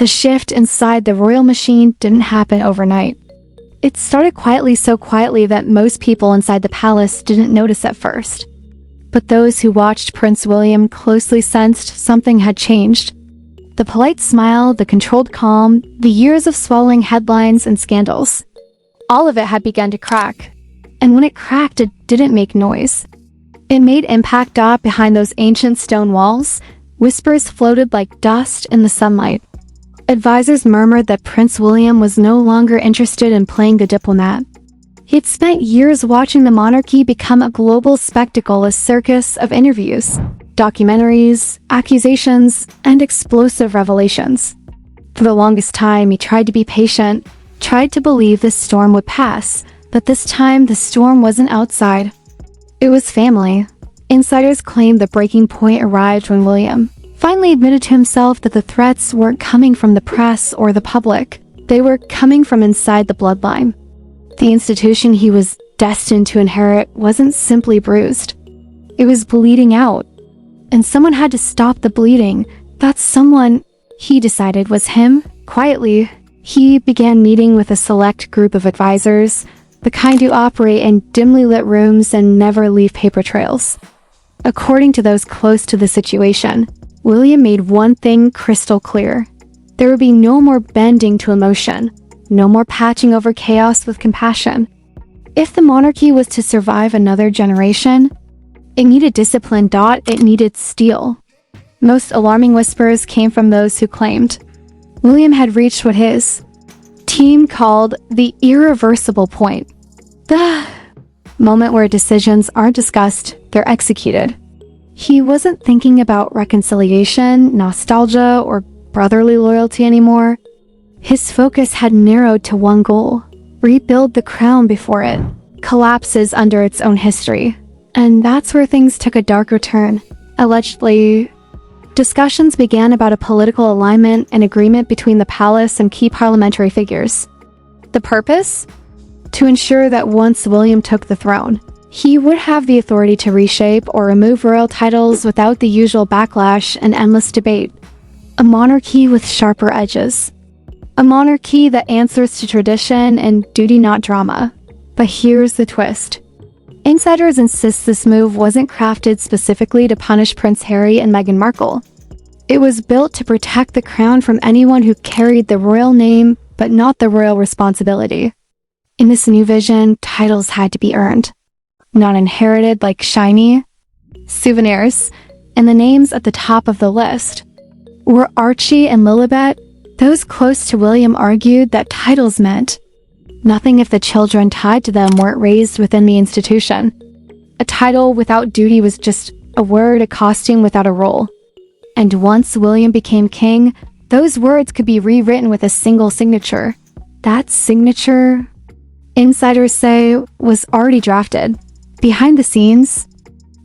The shift inside the royal machine didn't happen overnight. It started quietly, so quietly that most people inside the palace didn't notice at first. But those who watched Prince William closely sensed something had changed. The polite smile, the controlled calm, the years of swallowing headlines and scandals. All of it had begun to crack. And when it cracked, it didn't make noise. It made impact. Behind those ancient stone walls, whispers floated like dust in the sunlight. Advisors murmured that Prince William was no longer interested in playing the diplomat. He'd spent years watching the monarchy become a global spectacle, a circus of interviews, documentaries, accusations, and explosive revelations. For the longest time, he tried to be patient, tried to believe this storm would pass, but this time the storm wasn't outside. It was family. Insiders claimed the breaking point arrived when William finally admitted to himself that the threats weren't coming from the press or the public. They were coming from inside the bloodline. The institution he was destined to inherit wasn't simply bruised. It was bleeding out. And someone had to stop the bleeding. That someone, he decided, was him. Quietly, he began meeting with a select group of advisors, the kind who operate in dimly lit rooms and never leave paper trails. According to those close to the situation, William made one thing crystal clear. There would be no more bending to emotion, no more patching over chaos with compassion. If the monarchy was to survive another generation, it needed discipline. It needed steel. Most alarming whispers came from those who claimed William had reached what his team called the irreversible point. The moment where decisions aren't discussed, they're executed. He wasn't thinking about reconciliation, nostalgia, or brotherly loyalty anymore. His focus had narrowed to one goal: rebuild the crown before it collapses under its own history. And that's where things took a darker turn. Allegedly, discussions began about a political alignment and agreement between the palace and key parliamentary figures. The purpose? To ensure that once William took the throne, he would have the authority to reshape or remove royal titles without the usual backlash and endless debate. A monarchy with sharper edges. A monarchy that answers to tradition and duty, not drama. But here's the twist. Insiders insist this move wasn't crafted specifically to punish Prince Harry and Meghan Markle. It was built to protect the crown from anyone who carried the royal name but not the royal responsibility. In this new vision, titles had to be earned, not inherited like shiny souvenirs. And the names at the top of the list were Archie and Lilibet. Those close to William argued that titles meant nothing if the children tied to them weren't raised within the institution. A title without duty was just a word, a costume without a role. And once William became king, those words could be rewritten with a single signature. That signature, insiders say, was already drafted. Behind the scenes,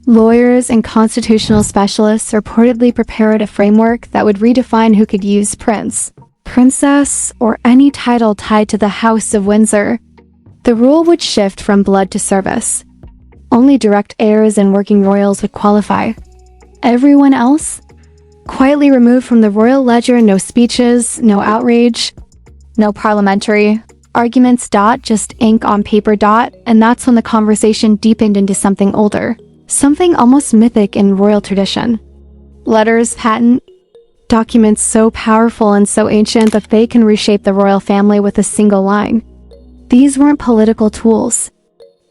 lawyers and constitutional specialists reportedly prepared a framework that would redefine who could use prince, princess, or any title tied to the House of Windsor. The rule would shift from blood to service. Only direct heirs and working royals would qualify. Everyone else? Quietly removed from the royal ledger. No speeches, no outrage, no parliamentary arguments. Just ink on paper. And that's when the conversation deepened into something older. Something almost mythic in royal tradition. Letters, patent, documents so powerful and so ancient that they can reshape the royal family with a single line. These weren't political tools.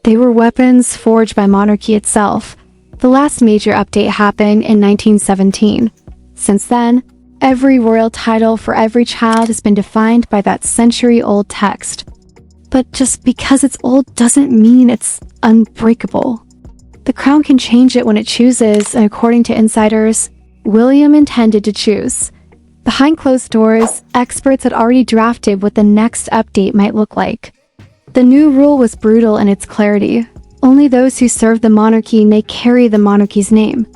They were weapons forged by monarchy itself. The last major update happened in 1917. Since then, every royal title for every child has been defined by that century-old text. But just because it's old doesn't mean it's unbreakable. The crown can change it when it chooses, and according to insiders, William intended to choose. Behind closed doors, experts had already drafted what the next update might look like. The new rule was brutal in its clarity. Only those who serve the monarchy may carry the monarchy's name.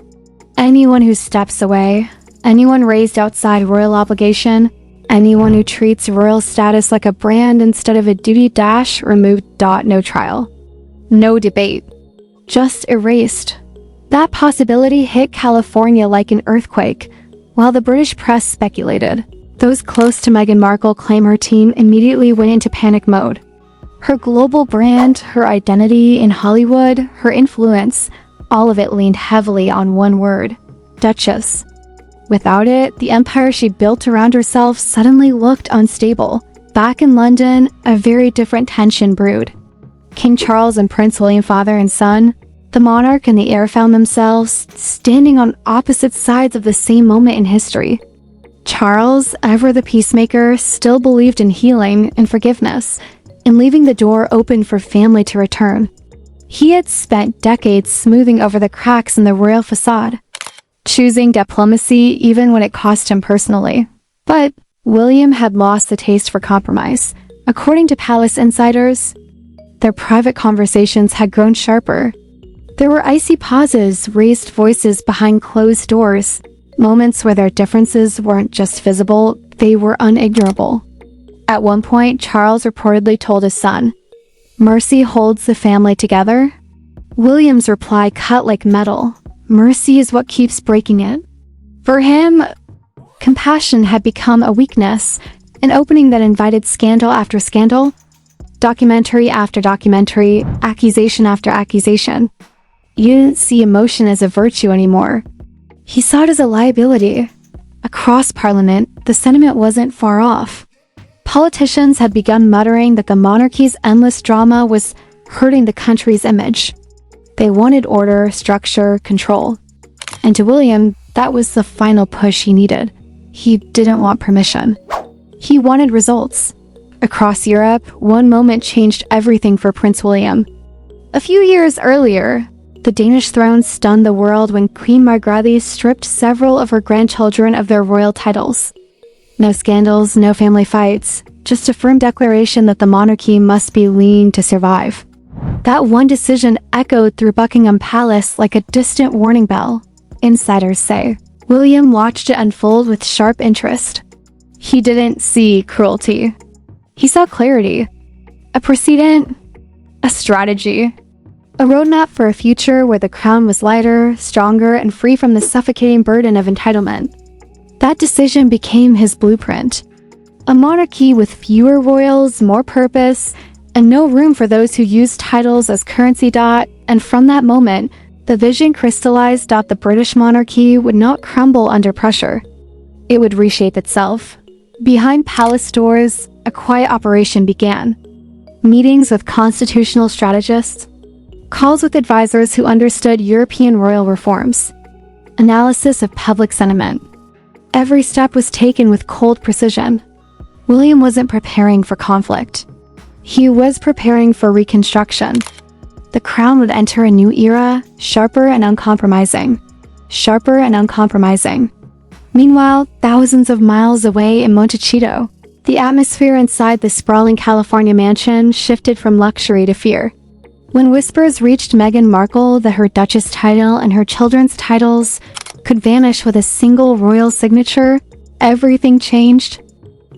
Anyone who steps away, anyone raised outside royal obligation, anyone who treats royal status like a brand instead of a duty, removed. No trial. No debate. Just erased. That possibility hit California like an earthquake. While the British press speculated, Those close to Meghan Markle claim her team immediately went into panic mode. Her global brand, her identity in Hollywood, her influence, all of it leaned heavily on one word: Duchess. Without it, the empire she built around herself suddenly looked unstable. Back in London, a very different tension brewed. King Charles and Prince William, father and son, the monarch and the heir, found themselves standing on opposite sides of the same moment in history. Charles, ever the peacemaker, still believed in healing and forgiveness, and leaving the door open for family to return. He had spent decades smoothing over the cracks in the royal facade, choosing diplomacy even when it cost him personally. But William had lost the taste for compromise. According to palace insiders, their private conversations had grown sharper. There were icy pauses, raised voices behind closed doors, moments where their differences weren't just visible, they were unignorable. At one point, Charles reportedly told his son, "Mercy holds the family together." William's reply cut like metal. Mercy is what keeps breaking it. For him, compassion had become a weakness, an opening that invited scandal after scandal, documentary after documentary, accusation after accusation. You didn't see emotion as a virtue anymore. He saw it as a liability. Across Parliament, the sentiment wasn't far off. Politicians had begun muttering that the monarchy's endless drama was hurting the country's image. They wanted order, structure, control. And to William, that was the final push he needed. He didn't want permission. He wanted results. Across Europe, one moment changed everything for Prince William. A few years earlier, the Danish throne stunned the world when Queen Margrethe stripped several of her grandchildren of their royal titles. No scandals, no family fights, just a firm declaration that the monarchy must be lean to survive. That one decision echoed through Buckingham Palace like a distant warning bell. Insiders say William watched it unfold with sharp interest. He didn't see cruelty. He saw clarity. A precedent, a strategy, a roadmap for a future where the crown was lighter, stronger, and free from the suffocating burden of entitlement. That decision became his blueprint. A monarchy with fewer royals, more purpose, and no room for those who used titles as currency. And from that moment, the vision crystallized. The British monarchy would not crumble under pressure. It would reshape itself. Behind palace doors, a quiet operation began. Meetings with constitutional strategists, calls with advisors who understood European royal reforms, analysis of public sentiment. Every step was taken with cold precision. William wasn't preparing for conflict. He was preparing for reconstruction. The crown would enter a new era, sharper and uncompromising. Sharper and uncompromising. Meanwhile, thousands of miles away in Montecito, the atmosphere inside the sprawling California mansion shifted from luxury to fear. When whispers reached Meghan Markle that her Duchess title and her children's titles could vanish with a single royal signature, everything changed.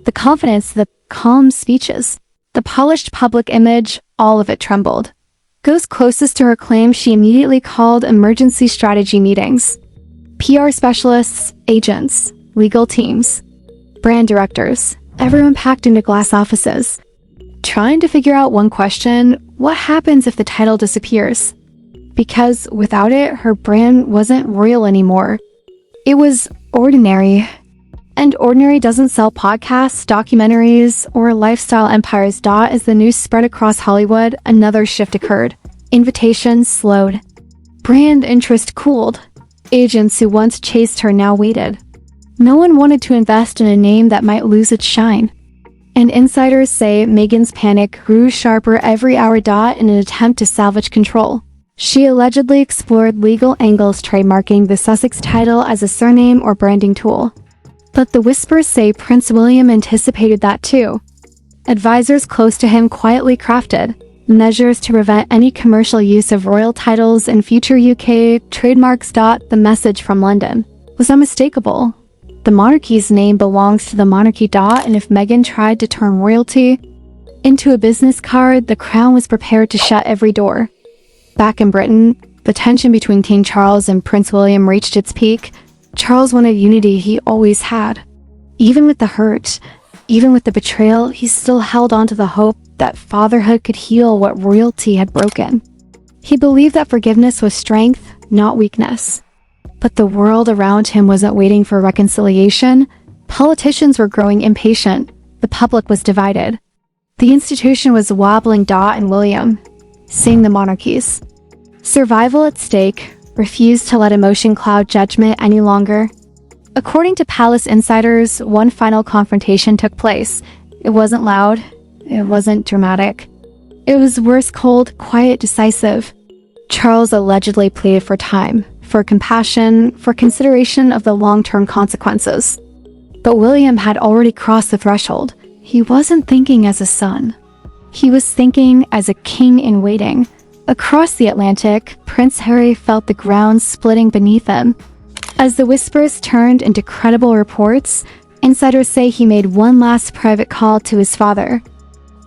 The confidence, the calm speeches, the polished public image, all of it trembled. Those closest to her claims she immediately called emergency strategy meetings. PR specialists, agents, legal teams, brand directors, everyone packed into glass offices, trying to figure out one question: what happens if the title disappears? Because without it, her brand wasn't royal anymore. It was ordinary. And ordinary doesn't sell podcasts, documentaries, or lifestyle empires. As the news spread across Hollywood, another shift occurred. Invitations slowed. Brand interest cooled. Agents who once chased her now waited. No one wanted to invest in a name that might lose its shine. And insiders say Meghan's panic grew sharper every hour. In an attempt to salvage control. She allegedly explored legal angles, trademarking the Sussex title as a surname or branding tool. But the whispers say Prince William anticipated that too. Advisors close to him quietly crafted measures to prevent any commercial use of royal titles in future UK trademarks. The message from London was unmistakable. The monarchy's name belongs to the monarchy. And if Meghan tried to turn royalty into a business card, the crown was prepared to shut every door. Back in Britain, the tension between King Charles and Prince William reached its peak. Charles wanted unity he always had. Even with the hurt, even with the betrayal, he still held on to the hope that fatherhood could heal what royalty had broken. He believed that forgiveness was strength, not weakness. But the world around him wasn't waiting for reconciliation. Politicians were growing impatient. The public was divided. The institution was wobbling Dot and William, seeing the monarchies. Survival at stake, refused to let emotion cloud judgment any longer. According to palace insiders, one final confrontation took place. It wasn't loud. It wasn't dramatic. It was worse, cold, quiet, decisive. Charles allegedly pleaded for time, for compassion, for consideration of the long-term consequences. But William had already crossed the threshold. He wasn't thinking as a son. He was thinking as a king in waiting. Across the Atlantic, Prince Harry felt the ground splitting beneath him. As the whispers turned into credible reports, insiders say he made one last private call to his father.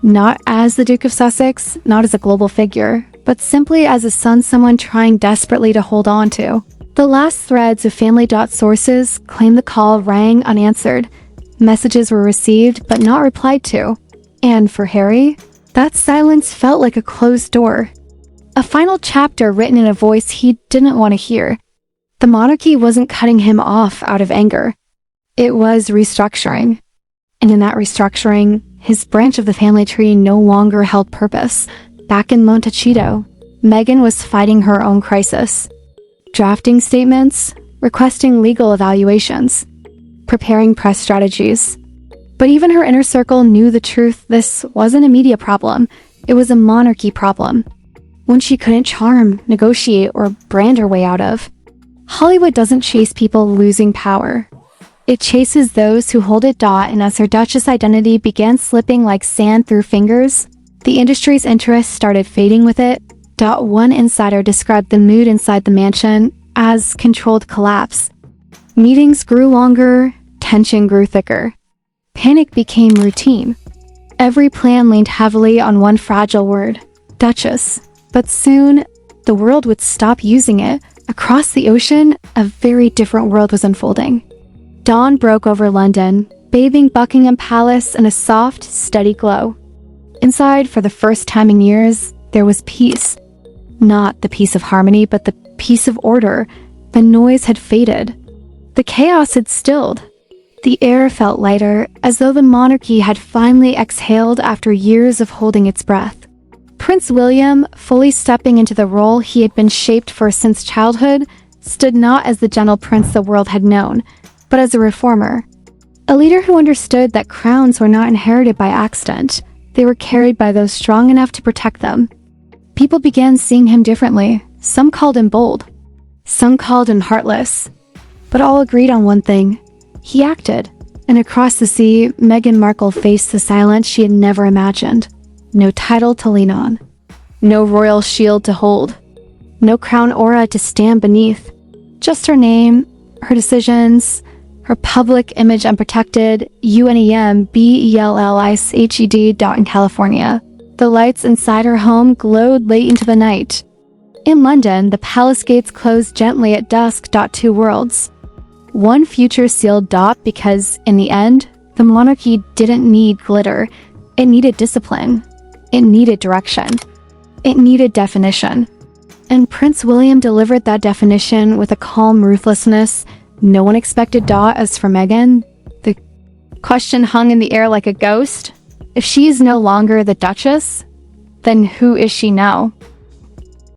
Not as the Duke of Sussex, not as a global figure, but simply as a son someone trying desperately to hold on to. The last threads of Family sources claim the call rang unanswered. Messages were received but not replied to. And for Harry, that silence felt like a closed door. A final chapter written in a voice he didn't want to hear. The monarchy wasn't cutting him off out of anger. It was restructuring. And in that restructuring, his branch of the family tree no longer held purpose. Back in Montecito, Meghan was fighting her own crisis. Drafting statements, requesting legal evaluations, preparing press strategies. But even her inner circle knew the truth. This wasn't a media problem. It was a monarchy problem. One she couldn't charm, negotiate, or brand her way out of. Hollywood doesn't chase people losing power. It chases those who hold it. And as her Duchess identity began slipping like sand through fingers, the industry's interest started fading with it. One insider described the mood inside the mansion as controlled collapse. Meetings grew longer, tension grew thicker. Panic became routine. Every plan leaned heavily on one fragile word, Duchess. But soon, the world would stop using it. Across the ocean, a very different world was unfolding. Dawn broke over London, bathing Buckingham Palace in a soft, steady glow. Inside, for the first time in years, there was peace. Not the peace of harmony, but the peace of order. The noise had faded. The chaos had stilled. The air felt lighter, as though the monarchy had finally exhaled after years of holding its breath. Prince William, fully stepping into the role he had been shaped for since childhood, stood not as the gentle prince the world had known, but as a reformer. A leader who understood that crowns were not inherited by accident. They were carried by those strong enough to protect them. People began seeing him differently. Some called him bold. Some called him heartless. But all agreed on one thing. He acted. And across the sea, Meghan Markle faced the silence she had never imagined. No title to lean on. No royal shield to hold. No crown aura to stand beneath. Just her name, her decisions, her public image unprotected, UNEMBELLICHED. In California. The lights inside her home glowed late into the night. In London, the palace gates closed gently at dusk. Two worlds. One future sealed. Because, in the end, the monarchy didn't need glitter. It needed discipline. It needed direction. It needed definition. And Prince William delivered that definition with a calm ruthlessness no one expected. As for Meghan, the question hung in the air like a ghost. If she is no longer the Duchess, then who is she now?